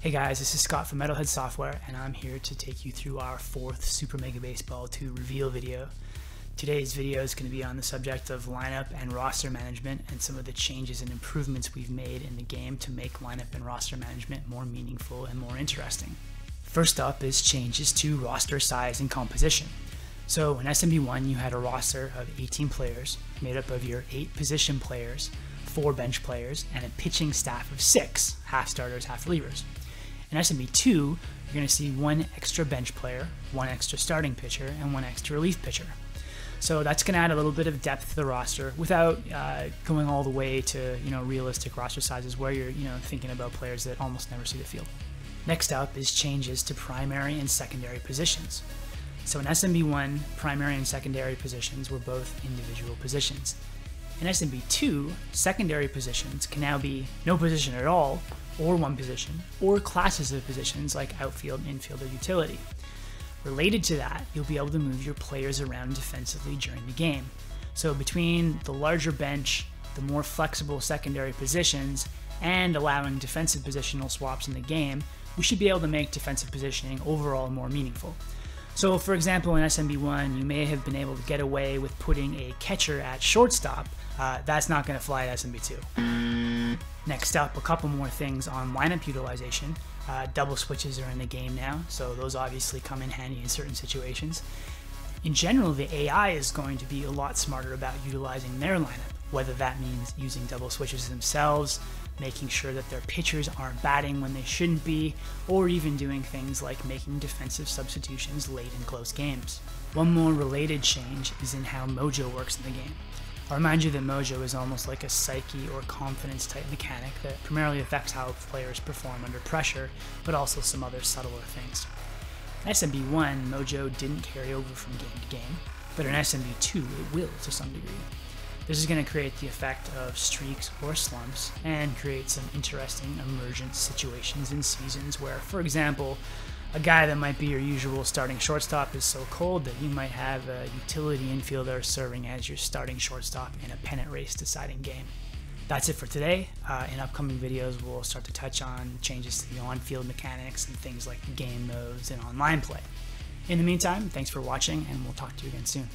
Hey guys, this is Scott from Metalhead Software, and I'm here to take you through our 4th Super Mega Baseball 2 reveal video. Today's video is going to be on the subject of lineup and roster management and some of the changes and improvements we've made in the game to make lineup and roster management more meaningful and more interesting. First up is changes to roster size and composition. So in SMB1 you had a roster of 18 players made up of your 8 position players, 4 bench players, and a pitching staff of 6, half starters, half relievers. In SMB2, you're going to see 1 extra bench player, 1 extra starting pitcher, and 1 extra relief pitcher. So that's going to add a little bit of depth to the roster without going all the way to realistic roster sizes where you're thinking about players that almost never see the field. Next up is changes to primary and secondary positions. So in SMB1, primary and secondary positions were both individual positions. In SMB2, secondary positions can now be no position at all, or 1 position, or classes of positions like outfield, infield, or utility. Related to that, you'll be able to move your players around defensively during the game. So between the larger bench, the more flexible secondary positions, and allowing defensive positional swaps in the game, we should be able to make defensive positioning overall more meaningful. So for example, in SMB1, you may have been able to get away with putting a catcher at shortstop. That's not going to fly at SMB2. Next up, a couple more things on lineup utilization. Double switches are in the game now, so those obviously come in handy in certain situations. In general, the AI is going to be a lot smarter about utilizing their lineup, whether that means using double switches themselves, making sure that their pitchers aren't batting when they shouldn't be, or even doing things like making defensive substitutions late in close games. One more related change is in how Mojo works in the game. I'll remind you that Mojo is almost like a psyche or confidence type mechanic that primarily affects how players perform under pressure, but also some other subtler things. In SMB1, Mojo didn't carry over from game to game, but in SMB2 it will to some degree. This is going to create the effect of streaks or slumps and create some interesting emergent situations in seasons where, for example, a guy that might be your usual starting shortstop is so cold that you might have a utility infielder serving as your starting shortstop in a pennant race deciding game. That's it for today. In upcoming videos, we'll start to touch on changes to the on-field mechanics and things like game modes and online play. In the meantime, thanks for watching, and we'll talk to you again soon.